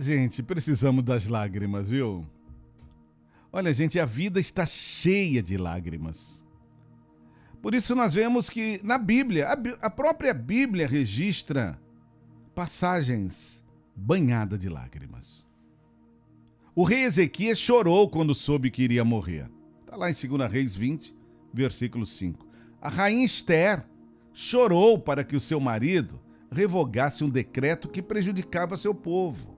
Gente, precisamos das lágrimas, viu? Olha, gente, a vida está cheia de lágrimas. Por isso nós vemos que na Bíblia, a própria Bíblia registra passagens banhadas de lágrimas. O rei Ezequias chorou quando soube que iria morrer. Está lá em 2 Reis 20, versículo 5. A rainha Esther chorou para que o seu marido revogasse um decreto que prejudicava seu povo.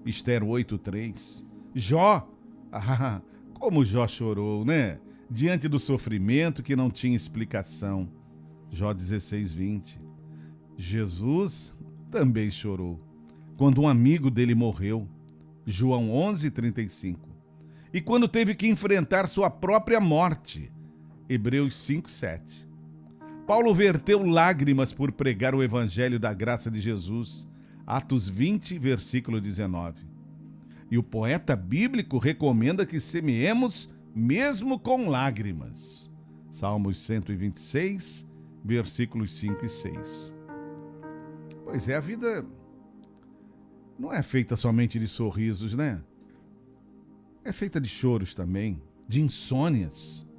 Esther 8:3. Jó, como Jó chorou, né? Diante do sofrimento que não tinha explicação. Jó 16:20. Jesus também chorou quando um amigo dele morreu. João 11:35. E quando teve que enfrentar sua própria morte. Hebreus 5:7. Paulo verteu lágrimas por pregar o evangelho da graça de Jesus. Atos 20, versículo 19. E o poeta bíblico recomenda que semeemos mesmo com lágrimas. Salmos 126, versículos 5 e 6. Pois é, a vida não é feita somente de sorrisos, né? É feita de choros também, de insônias,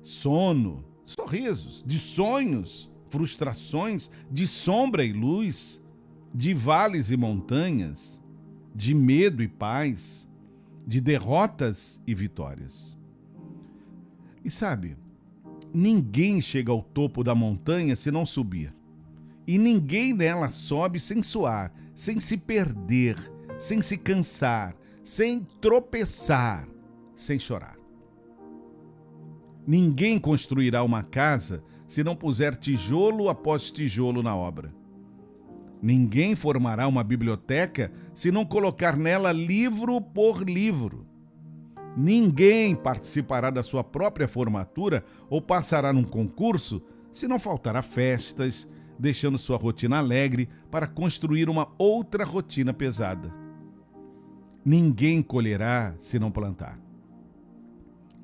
sono, sorrisos, de sonhos, frustrações, de sombra e luz, de vales e montanhas, de medo e paz, de derrotas e vitórias. E sabe, ninguém chega ao topo da montanha se não subir. E ninguém nela sobe sem suar, sem se perder, sem se cansar, sem tropeçar, sem chorar. Ninguém construirá uma casa se não puser tijolo após tijolo na obra. Ninguém formará uma biblioteca se não colocar nela livro por livro. Ninguém participará da sua própria formatura ou passará num concurso se não faltará festas, deixando sua rotina alegre para construir uma outra rotina pesada. Ninguém colherá se não plantar.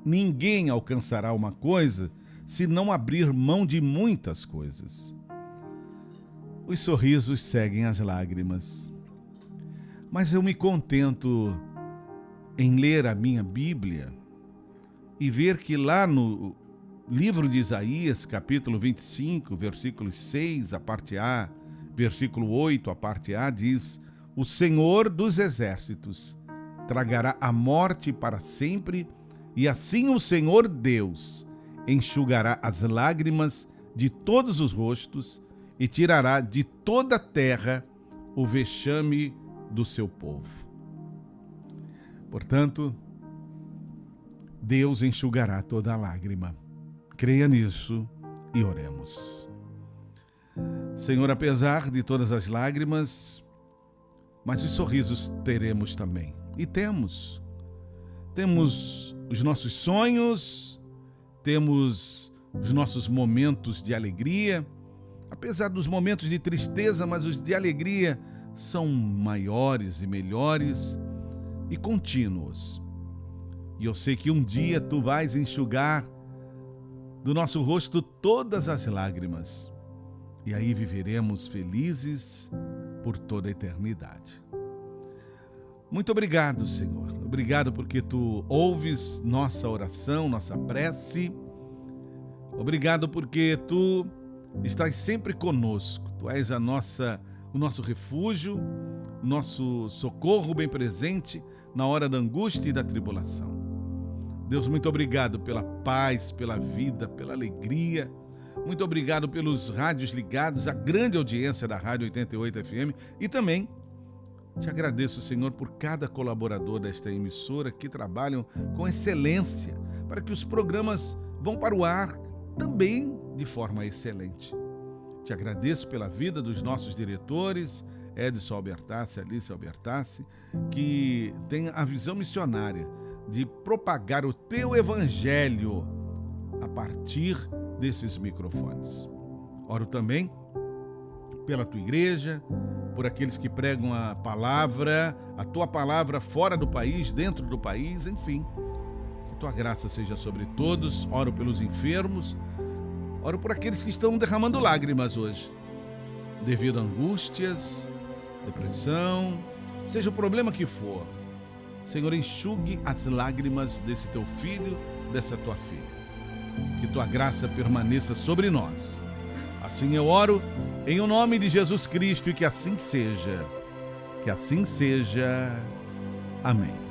Ninguém alcançará uma coisa se não abrir mão de muitas coisas. Os sorrisos seguem as lágrimas. Mas eu me contento em ler a minha Bíblia e ver que lá no livro de Isaías, capítulo 25, versículo 6, a parte A, versículo 8, a parte A, diz: o Senhor dos exércitos tragará a morte para sempre, e assim o Senhor Deus enxugará as lágrimas de todos os rostos e tirará de toda a terra o vexame do seu povo. Portanto, Deus enxugará toda a lágrima. Creia nisso e oremos. Senhor, apesar de todas as lágrimas, mas os sorrisos teremos também. E temos. Temos os nossos sonhos, temos os nossos momentos de alegria, apesar dos momentos de tristeza, mas os de alegria são maiores e melhores e contínuos. E eu sei que um dia Tu vais enxugar do nosso rosto todas as lágrimas. E aí viveremos felizes por toda a eternidade. Muito obrigado, Senhor. Obrigado porque Tu ouves nossa oração, nossa prece. Obrigado porque Tu estás sempre conosco. Tu és o nosso refúgio, nosso socorro bem presente na hora da angústia e da tribulação. Deus, muito obrigado pela paz, pela vida, pela alegria. Muito obrigado pelos rádios ligados, a grande audiência da Rádio 88 FM. E também te agradeço, Senhor, por cada colaborador desta emissora que trabalham com excelência para que os programas vão para o ar também de forma excelente. Te agradeço pela vida dos nossos diretores, Edson Albertassi, Alice Albertassi, que tem a visão missionária de propagar o Teu Evangelho a partir desses microfones. Oro também pela Tua igreja, por aqueles que pregam a Tua palavra fora do país, dentro do país, enfim. Que Tua graça seja sobre todos. Oro pelos enfermos, oro por aqueles que estão derramando lágrimas hoje, devido a angústias, depressão, seja o problema que for, Senhor, enxugue as lágrimas desse teu filho, dessa tua filha. Que tua graça permaneça sobre nós. Assim eu oro em o nome de Jesus Cristo e que assim seja. Que assim seja. Amém.